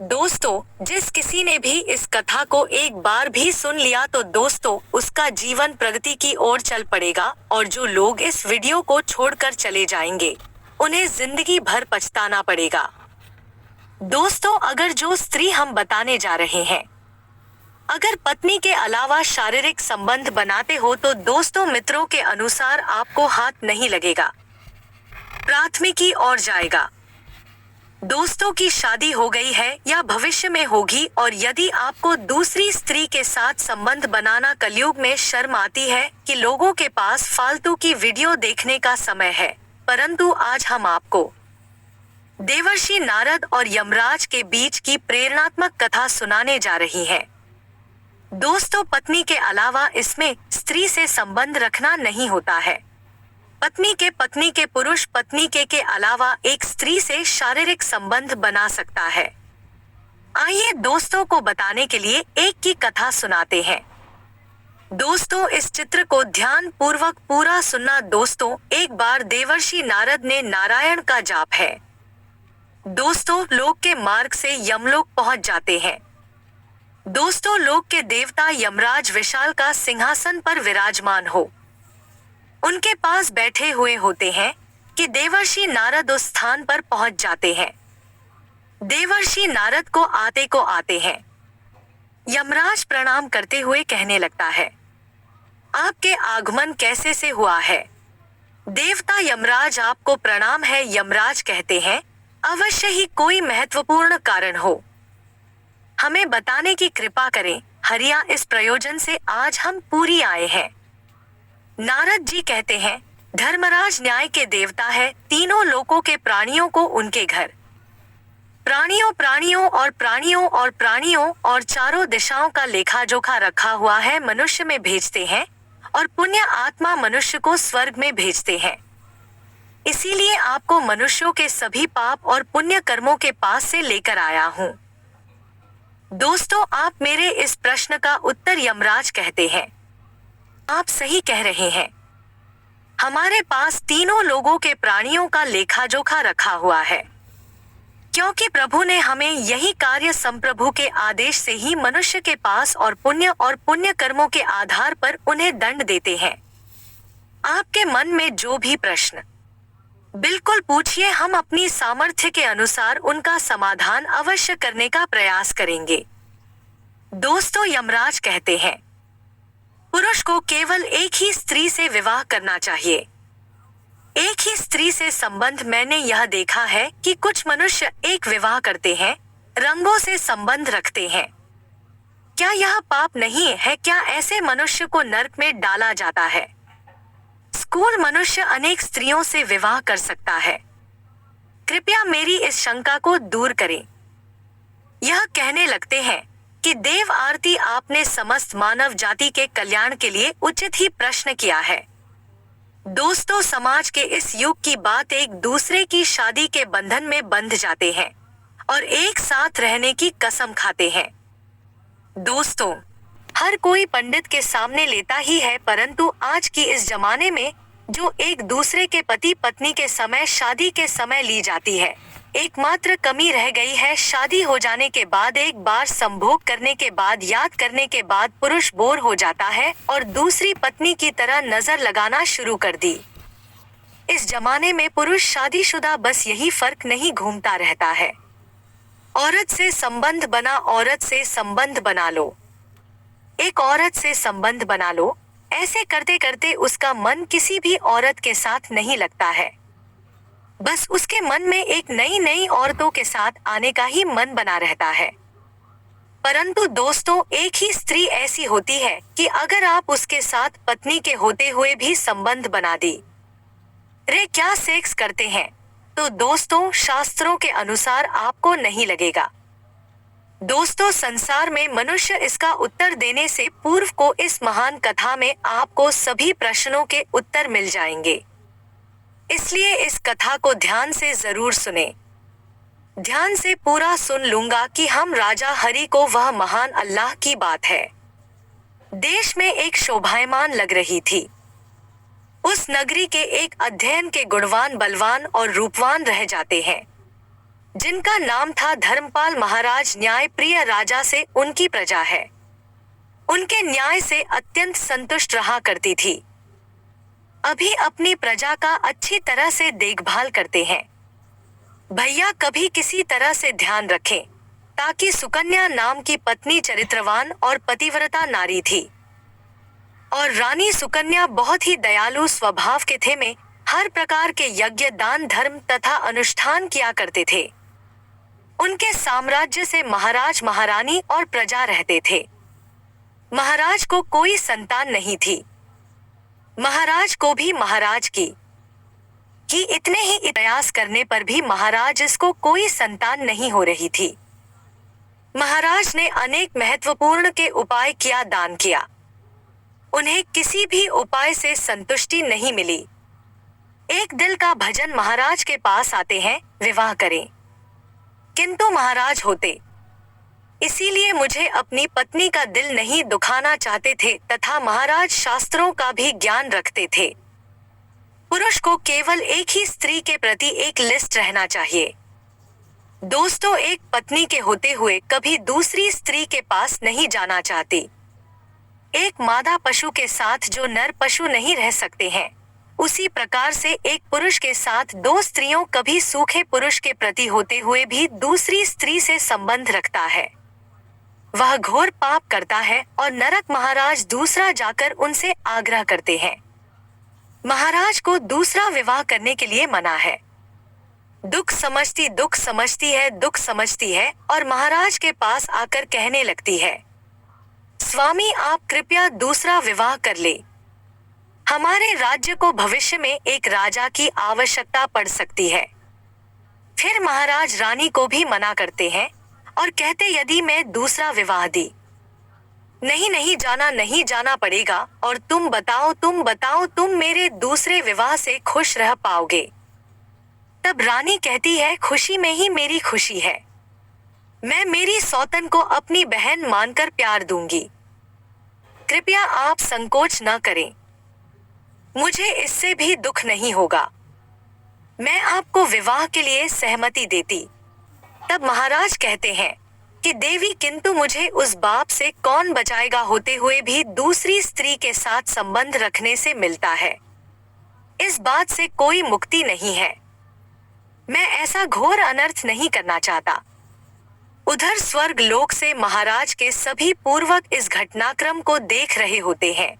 दोस्तों, जिस किसी ने भी इस कथा को एक बार भी सुन लिया तो दोस्तों उसका जीवन प्रगति की ओर चल पड़ेगा, और जो लोग इस वीडियो को छोड़कर चले जाएंगे उन्हें जिंदगी भर पछताना पड़ेगा। दोस्तों, अगर जो स्त्री हम बताने जा रहे हैं, अगर पत्नी के अलावा शारीरिक संबंध बनाते हो तो दोस्तों मित्रों के अनुसार आपको हाथ नहीं लगेगा, प्राथमिकी और जाएगा। दोस्तों की शादी हो गई है या भविष्य में होगी, और यदि आपको दूसरी स्त्री के साथ संबंध बनाना कलयुग में शर्म आती है कि लोगों के पास फालतू की वीडियो देखने का समय है, परंतु आज हम आपको देवर्षि नारद और यमराज के बीच की प्रेरणात्मक कथा सुनाने जा रही हैं। दोस्तों, पत्नी के अलावा इसमें स्त्री से संबंध रखना नहीं होता है। पत्नी के पुरुष पत्नी के अलावा एक स्त्री से शारीरिक संबंध बना सकता है। आइए दोस्तों को बताने के लिए एक की कथा सुनाते हैं। दोस्तों, इस चित्र को ध्यान पूर्वक पूरा सुनना। दोस्तों, एक बार देवर्षि नारद ने नारायण का जाप है। दोस्तों, लोक के मार्ग से यमलोक पहुंच जाते हैं। दोस्तों, लोक के देवता यमराज विशाल का सिंहासन पर विराजमान हो उनके पास बैठे हुए होते हैं कि देवर्षि नारद उस स्थान पर पहुंच जाते हैं। देवर्षि नारद को आते हैं। यमराज प्रणाम करते हुए कहने लगता है, आपके आगमन कैसे से हुआ है? देवता यमराज, आपको प्रणाम है। यमराज कहते हैं, अवश्य ही कोई महत्वपूर्ण कारण हो, हमें बताने की कृपा करें। हरिया, इस प्रयोजन से आज हम पूरी आए हैं। नारद जी कहते हैं, धर्मराज न्याय के देवता है। तीनों लोकों के प्राणियों को उनके घर, प्राणियों और चारों दिशाओं का लेखा जोखा रखा हुआ है। मनुष्य में भेजते हैं और पुण्य आत्मा मनुष्य को स्वर्ग में भेजते हैं। इसीलिए आपको मनुष्यों के सभी पाप और पुण्य कर्मों के पास से लेकर आया हूँ। दोस्तों, आप मेरे इस प्रश्न का उत्तर, यमराज कहते हैं, आप सही कह रहे हैं। हमारे पास तीनों लोगों के प्राणियों का लेखा जोखा रखा हुआ है, क्योंकि प्रभु ने हमें यही कार्य संप्रभु के आदेश से ही मनुष्य के पास और पुण्य कर्मों के आधार पर उन्हें दंड देते हैं। आपके मन में जो भी प्रश्न बिल्कुल पूछिए, हम अपनी सामर्थ्य के अनुसार उनका समाधान अवश्य करने का प्रयास करेंगे। दोस्तों, यमराज कहते हैं, पुरुष को केवल एक ही स्त्री से विवाह करना चाहिए। एक ही स्त्री से संबंध, मैंने यह देखा है कि कुछ मनुष्य एक विवाह करते हैं, रंगों से संबंध रखते हैं। क्या यह पाप नहीं है? क्या ऐसे मनुष्य को नरक में डाला जाता है? स्कूल मनुष्य अनेक स्त्रियों से विवाह कर सकता है। कृपया मेरी इस शंका को दूर करें। यह कहने लगते हैं कि देव आरती, आपने समस्त मानव जाति के कल्याण के लिए उचित ही प्रश्न किया है। दोस्तों, समाज के इस युग की बात, एक दूसरे की शादी के बंधन में बंध जाते हैं और एक साथ रहने की कसम खाते हैं। दोस्तों, हर कोई पंडित के सामने लेता ही है, परंतु आज की इस जमाने में जो एक दूसरे के पति पत्नी के समय, शादी के समय ली जाती है, एकमात्र कमी रह गई है। शादी हो जाने के बाद, एक बार संभोग करने के बाद, याद करने के बाद पुरुष बोर हो जाता है और दूसरी पत्नी की तरह नजर लगाना शुरू कर दी। इस जमाने में पुरुष शादीशुदा बस यही फर्क नहीं घूमता रहता है, औरत से संबंध बना, औरत से संबंध बना लो, एक औरत से संबंध बना लो। ऐसे करते करते उसका मन किसी भी औरत के साथ नहीं लगता है, बस उसके मन में एक नई औरतों के साथ आने का ही मन बना रहता है। परंतु दोस्तों, एक ही स्त्री ऐसी होती है कि अगर आप उसके साथ पत्नी के होते हुए भी संबंध बना दी, रे क्या सेक्स करते हैं, तो दोस्तों शास्त्रों के अनुसार आपको नहीं लगेगा। दोस्तों, संसार में मनुष्य इसका उत्तर देने से पूर्व को इस महान कथा में आपको सभी प्रश्नों के उत्तर मिल जाएंगे। इसलिए इस कथा को ध्यान से जरूर सुने। ध्यान से पूरा सुन लूंगा कि हम राजा हरि को वह महान अल्लाह की बात है। देश में एक शोभायमान लग रही थी। उस नगरी के एक अध्ययन के गुणवान, बलवान और रूपवान रह जाते हैं। जिनका नाम था धर्मपाल महाराज, न्याय प्रिय राजा से उनकी प्रजा है उनके न्याय से अत्यंत संतुष्ट रहा करती थी। अभी अपनी प्रजा का अच्छी तरह से देखभाल करते हैं। भैया कभी किसी तरह से ध्यान रखें ताकि सुकन्या नाम की पत्नी चरित्रवान और पतिव्रता नारी थी और रानी सुकन्या बहुत ही दयालु स्वभाव के थे। में हर प्रकार के यज्ञ, दान, धर्म तथा अनुष्ठान किया करते थे। उनके साम्राज्य से महाराज, महारानी और प्रजा रहते थे। महाराज को कोई संतान नहीं थी। महाराज को भी महाराज की इतने ही प्रयास करने पर भी महाराज इसको कोई संतान नहीं हो रही थी। महाराज ने अनेक महत्वपूर्ण के उपाय किया, दान किया, उन्हें किसी भी उपाय से संतुष्टि नहीं मिली। एक दिल का भजन महाराज के पास आते हैं, विवाह करें, किंतु महाराज होते, इसीलिए मुझे अपनी पत्नी का दिल नहीं दुखाना चाहते थे तथा महाराज शास्त्रों का भी ज्ञान रखते थे। पुरुष को केवल एक ही स्त्री के प्रति एक लिस्ट रहना चाहिए। दोस्तों, एक पत्नी के होते हुए कभी दूसरी स्त्री के पास नहीं जाना चाहती। एक मादा पशु के साथ जो नर पशु नहीं रह सकते हैं, उसी प्रकार से एक पुरुष के साथ दो स्त्रियों कभी सूखे पुरुष के प्रति होते हुए भी दूसरी स्त्री से संबंध रखता है, वह घोर पाप करता है और नरक महाराज दूसरा जाकर उनसे आग्रह करते हैं। महाराज को दूसरा विवाह करने के लिए मना है। दुख समझती है और महाराज के पास आकर कहने लगती है, स्वामी आप कृपया दूसरा विवाह कर ले, हमारे राज्य को भविष्य में एक राजा की आवश्यकता पड़ सकती है। फिर महाराज रानी को भी मना करते हैं और कहते, यदि मैं दूसरा विवाह दी, नहीं जाना पड़ेगा और तुम बताओ तुम मेरे दूसरे विवाह से खुश रह पाओगे। तब रानी कहती है, खुशी में ही मेरी खुशी है, मैं मेरी सौतन को अपनी बहन मानकर प्यार दूंगी, कृपया आप संकोच न करें, मुझे इससे भी दुख नहीं होगा, मैं आपको विवाह के लिए सहमति देती। तब महाराज कहते हैं कि देवी, किंतु मुझे उस बाप से कौन बचाएगा होते हुए भी दूसरी स्त्री के साथ संबंध रखने से मिलता है, इस बात से कोई मुक्ति नहीं है, मैं ऐसा घोर अनर्थ नहीं करना चाहता। उधर स्वर्ग लोक से महाराज के सभी पूर्वक इस घटनाक्रम को देख रहे होते हैं।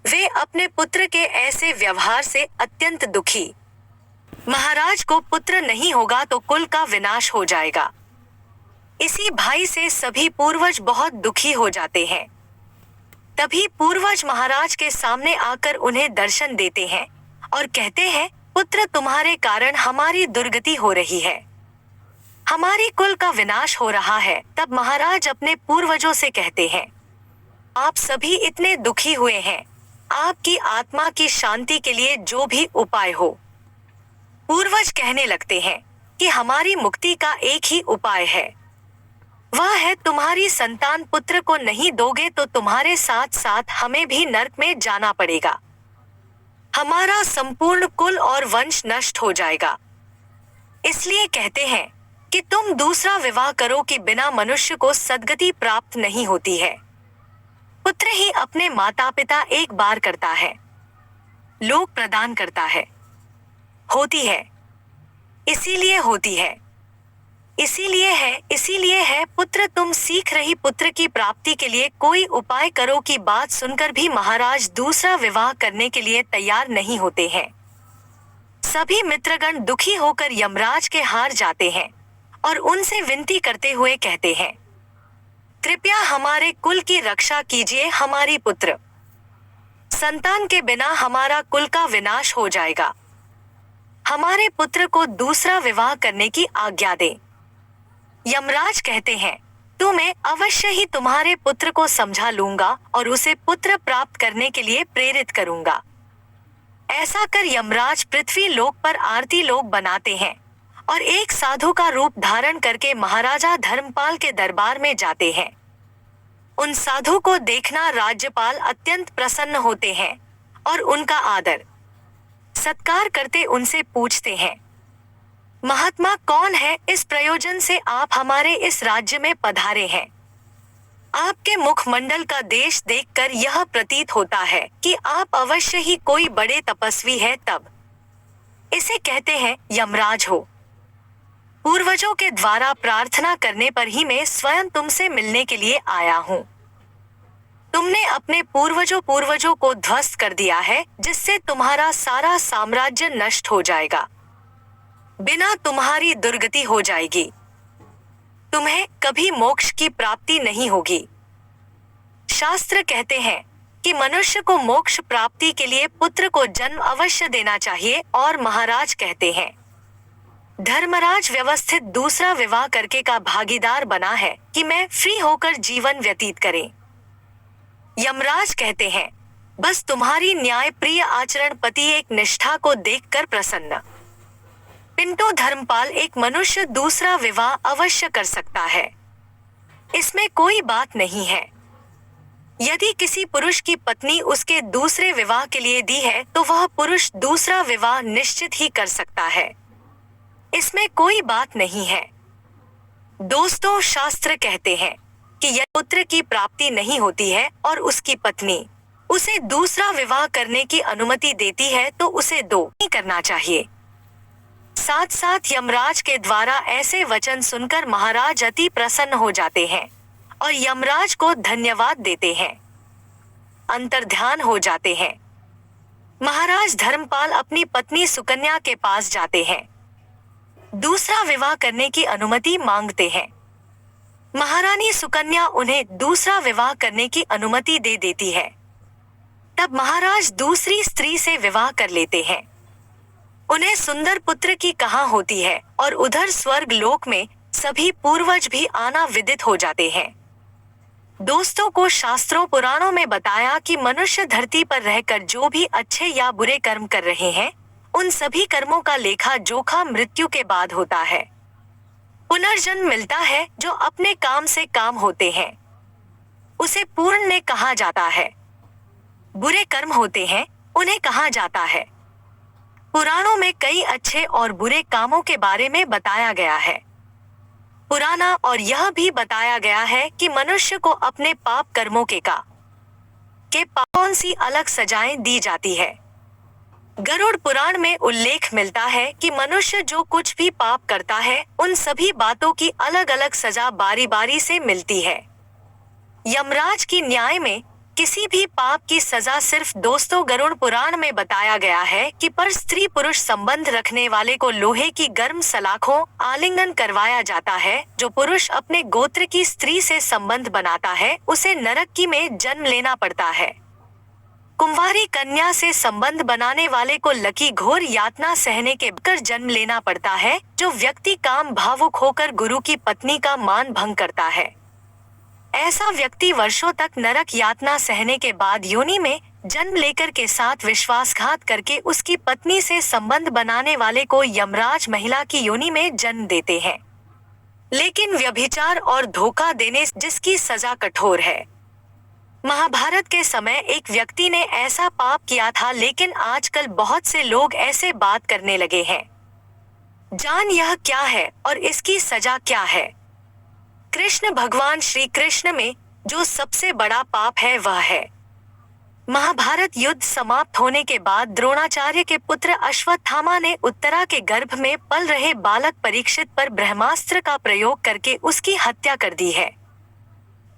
वे अपने पुत्र के ऐसे व्यवहार से अत्यंत दुखी। महाराज को पुत्र नहीं होगा तो कुल का विनाश हो जाएगा, इसी भाई से सभी पूर्वज बहुत दुखी हो जाते हैं। तभी पूर्वज महाराज के सामने आकर उन्हें दर्शन देते हैं और कहते हैं, पुत्र तुम्हारे कारण हमारी दुर्गति हो रही है, हमारी कुल का विनाश हो रहा है। तब महाराज अपने पूर्वजों से कहते हैं, आप सभी इतने दुखी हुए हैं, आपकी आत्मा की शांति के लिए जो भी उपाय हो। पूर्वज कहने लगते हैं कि हमारी मुक्ति का एक ही उपाय है, वह है तुम्हारी संतान पुत्र को नहीं दोगे तो तुम्हारे साथ साथ हमें भी नरक में जाना पड़ेगा, हमारा संपूर्ण कुल और वंश नष्ट हो जाएगा। इसलिए कहते हैं कि तुम दूसरा विवाह करो कि बिना मनुष्य को सद्गति प्राप्त नहीं होती है। पुत्र ही अपने माता पिता एक बार करता है, लोक प्रदान करता है, होती है, इसीलिए होती है, इसीलिए है पुत्र तुम सीख रही पुत्र की प्राप्ति के लिए कोई उपाय करो। की बात सुनकर भी महाराज दूसरा विवाह करने के लिए तैयार नहीं होते हैं। सभी मित्रगण दुखी होकर यमराज के हार जाते हैं और उनसे विनती करते हुए कहते हैं, कृपया हमारे कुल की रक्षा कीजिए, हमारी पुत्र संतान के बिना हमारा कुल का विनाश हो जाएगा, हमारे पुत्र को दूसरा विवाह करने की आज्ञा दें। यमराज कहते हैं, तो मैं अवश्य ही तुम्हारे पुत्र को समझा लूंगा और उसे पुत्र प्राप्त करने के लिए प्रेरित करूंगा। ऐसा कर यमराज पृथ्वी लोक पर आरती लोक बनाते हैं और एक साधु का रूप धारण करके महाराजा धर्मपाल के दरबार में जाते हैं। उन साधु को देखना राज्यपाल अत्यंत प्रसन्न होते हैं और उनका आदर सत्कार करते उनसे पूछते हैं, महात्मा कौन है? इस प्रयोजन से आप हमारे इस राज्य में पधारे हैं। आपके मुखमंडल का देश देखकर यह प्रतीत होता है कि आप अवश्य ही कोई बड़े तपस्वी है। तब इसे कहते हैं यमराज हो। पूर्वजों के द्वारा प्रार्थना करने पर ही मैं स्वयं तुमसे मिलने के लिए आया हूँ। तुमने अपने पूर्वजों को ध्वस्त कर दिया है, जिससे तुम्हारा सारा साम्राज्य नष्ट हो जाएगा। बिना तुम्हारी दुर्गति हो जाएगी। तुम्हें कभी मोक्ष की प्राप्ति नहीं होगी। शास्त्र कहते हैं कि मनुष्य को मोक्ष प्राप्ति के लिए पुत्र को जन्म अवश्य देना चाहिए, और महाराज कहते हैं धर्मराज व्यवस्थित दूसरा विवाह करके का भागीदार बना है कि मैं फ्री होकर जीवन व्यतीत करें। यमराज कहते हैं बस तुम्हारी न्याय प्रिय आचरण पति एक निष्ठा को देखकर प्रसन्न। पिंटो धर्मपाल, एक मनुष्य दूसरा विवाह अवश्य कर सकता है, इसमें कोई बात नहीं है। यदि किसी पुरुष की पत्नी उसके दूसरे विवाह के लिए दी है तो वह पुरुष दूसरा विवाह निश्चित ही कर सकता है, इसमें कोई बात नहीं है। दोस्तों, शास्त्र कहते हैं कि यदि पुत्र की प्राप्ति नहीं होती है और उसकी पत्नी उसे दूसरा विवाह करने की अनुमति देती है तो उसे दो नहीं करना चाहिए। साथ साथ यमराज के द्वारा ऐसे वचन सुनकर महाराज अति प्रसन्न हो जाते हैं और यमराज को धन्यवाद देते हैं, अंतर्ध्यान हो जाते हैं। महाराज धर्मपाल अपनी पत्नी सुकन्या के पास जाते हैं, दूसरा विवाह करने की अनुमति मांगते हैं। महारानी सुकन्या उन्हें दूसरा विवाह करने की अनुमति दे देती है। तब महाराज दूसरी स्त्री से विवाह कर लेते हैं। उन्हें सुंदर पुत्र की कहाँ होती है और उधर स्वर्ग लोक में सभी पूर्वज भी आना विदित हो जाते हैं। दोस्तों को शास्त्रों पुराणों में बताया कि मनुष्य धरती पर रहकर जो भी अच्छे या बुरे कर्म कर रहे हैं, उन सभी कर्मों का लेखा जोखा मृत्यु के बाद होता है। पुनर्जन्म मिलता है जो अपने काम से काम होते हैं, उसे पुण्य कहा जाता है। बुरे कर्म होते हैं, उन्हें कहा जाता है। पुराणों में कई अच्छे और बुरे कामों के बारे में बताया गया है। पुराना और यह भी बताया गया है कि मनुष्य को अपने पाप कर्मों के कौन सी अलग सजाएं दी जाती है। गरुड़ पुराण में उल्लेख मिलता है कि मनुष्य जो कुछ भी पाप करता है, उन सभी बातों की अलग अलग सजा बारी बारी से मिलती है। यमराज की न्याय में किसी भी पाप की सजा सिर्फ दोस्तों गरुड़ पुराण में बताया गया है कि पर स्त्री पुरुष संबंध रखने वाले को लोहे की गर्म सलाखों आलिंगन करवाया जाता है। जो पुरुष अपने गोत्र की स्त्री से संबंध बनाता है उसे नरक की में जन्म लेना पड़ता है। कुंवारी कन्या से संबंध बनाने वाले को लकी घोर यातना सहने के कर जन्म लेना पड़ता है। जो व्यक्ति काम भावुक होकर गुरु की पत्नी का मान भंग करता है, ऐसा व्यक्ति वर्षों तक नरक यातना सहने के बाद योनि में जन्म लेकर के साथ विश्वासघात करके उसकी पत्नी से संबंध बनाने वाले को यमराज महिला की योनि में जन्म देते हैं। लेकिन व्यभिचार और धोखा देने जिसकी सजा कठोर है। महाभारत के समय एक व्यक्ति ने ऐसा पाप किया था, लेकिन आजकल बहुत से लोग ऐसे बात करने लगे हैं। जान यह क्या है और इसकी सजा क्या है। कृष्ण भगवान श्री कृष्ण में जो सबसे बड़ा पाप है वह है। महाभारत युद्ध समाप्त होने के बाद द्रोणाचार्य के पुत्र अश्वत्थामा ने उत्तरा के गर्भ में पल रहे बालक परीक्षित पर ब्रह्मास्त्र का प्रयोग करके उसकी हत्या कर दी है।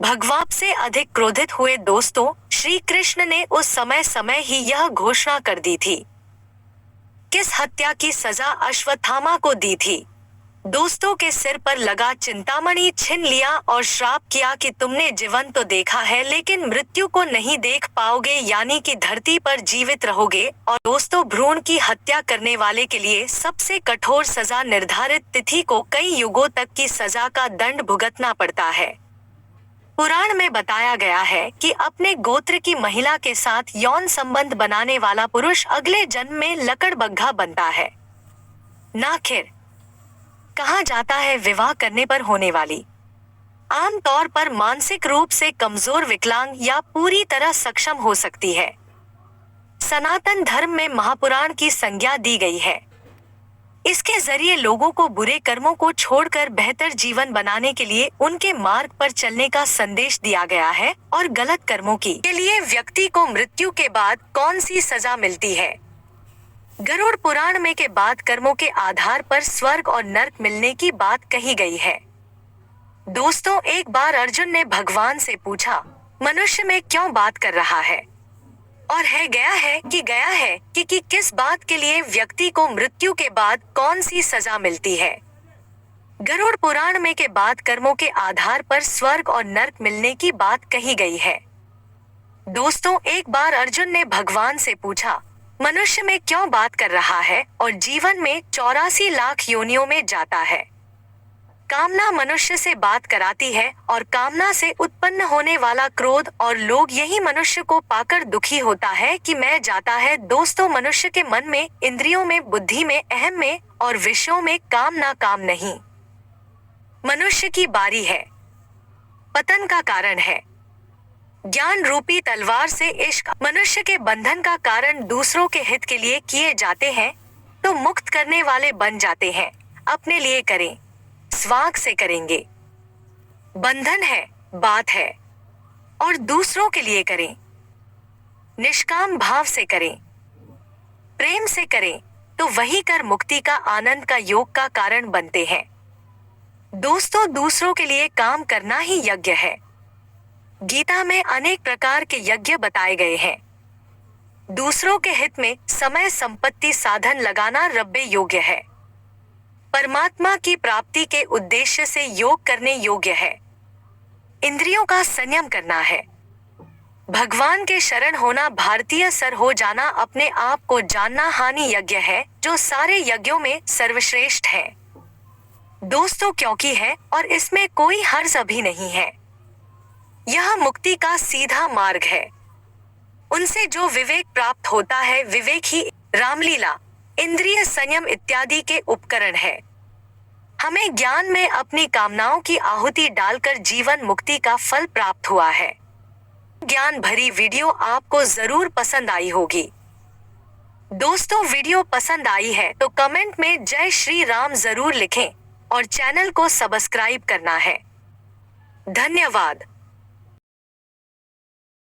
भगवान से अधिक क्रोधित हुए दोस्तों श्री कृष्ण ने उस समय ही यह घोषणा कर दी थी। किस हत्या की सजा अश्वत्थामा को दी थी। दोस्तों के सिर पर लगा चिंतामणि छीन लिया और श्राप किया कि तुमने जीवन तो देखा है लेकिन मृत्यु को नहीं देख पाओगे, यानी कि धरती पर जीवित रहोगे। और दोस्तों भ्रूण की हत्या करने वाले के लिए सबसे कठोर सजा निर्धारित तिथि को कई युगों तक की सजा का दंड भुगतना पड़ता है। पुराण में बताया गया है कि अपने गोत्र की महिला के साथ यौन संबंध बनाने वाला पुरुष अगले जन्म में लकड़बग्घा बनता है। नाखिर कहा जाता है विवाह करने पर होने वाली आमतौर पर मानसिक रूप से कमजोर विकलांग या पूरी तरह सक्षम हो सकती है। सनातन धर्म में महापुराण की संज्ञा दी गई है। इसके जरिए लोगों को बुरे कर्मों को छोड़कर बेहतर जीवन बनाने के लिए उनके मार्ग पर चलने का संदेश दिया गया है और गलत कर्मों के लिए व्यक्ति को मृत्यु के बाद कौन सी सजा मिलती है। गरुड़ पुराण में के बाद कर्मों के आधार पर स्वर्ग और नर्क मिलने की बात कही गई है। दोस्तों, एक बार अर्जुन ने भगवान से पूछा, मनुष्य में क्यों बात कर रहा है और गया है कि किस बात के लिए व्यक्ति को मृत्यु के बाद कौन सी सजा मिलती है। गरुड़ पुराण में के बाद कर्मों के आधार पर स्वर्ग और नर्क मिलने की बात कही गई है। दोस्तों, एक बार अर्जुन ने भगवान से पूछा, मनुष्य में क्यों बात कर रहा है और जीवन में 84 लाख योनियों में जाता है। कामना मनुष्य से बात कराती है और कामना से उत्पन्न होने वाला क्रोध और लोभ यही मनुष्य को पाकर दुखी होता है कि मैं जाता है। दोस्तों, मनुष्य के मन में, इंद्रियों में, बुद्धि में, अहम में और विषयों में काम ना काम नहीं। मनुष्य की बारी है, पतन का कारण है। ज्ञान रूपी तलवार से इश्क मनुष्य के बंधन का कारण दूसरों के हित के लिए किए जाते हैं तो मुक्त करने वाले बन जाते हैं। अपने लिए करें, स्वार्थ से करेंगे, बंधन है, बात है, और दूसरों के लिए करें, निष्काम भाव से करें, प्रेम से करें तो वही कर मुक्ति का आनंद का योग का कारण बनते हैं। दोस्तों, दूसरों के लिए काम करना ही यज्ञ है। गीता में अनेक प्रकार के यज्ञ बताए गए हैं। दूसरों के हित में समय, संपत्ति, साधन लगाना रब्बे योग्य है। परमात्मा की प्राप्ति के उद्देश्य से योग करने योग्य है। इंद्रियों का संयम करना है। भगवान के शरण होना, भारतीय सर हो जाना, अपने आप को जानना हानि यज्ञ है जो सारे यज्ञों में सर्वश्रेष्ठ है। दोस्तों, क्योंकि है और इसमें कोई हर्ज भी नहीं है। यह मुक्ति का सीधा मार्ग है। उनसे जो विवेक प्राप्त होता है, विवेक ही रामलीला, इंद्रिय संयम इत्यादि के उपकरण है। हमें ज्ञान में अपनी कामनाओं की आहुति डालकर जीवन मुक्ति का फल प्राप्त हुआ है। ज्ञान भरी वीडियो आपको जरूर पसंद आई होगी। दोस्तों, वीडियो पसंद आई है तो कमेंट में जय श्री राम जरूर लिखें और चैनल को सब्सक्राइब करना है। धन्यवाद।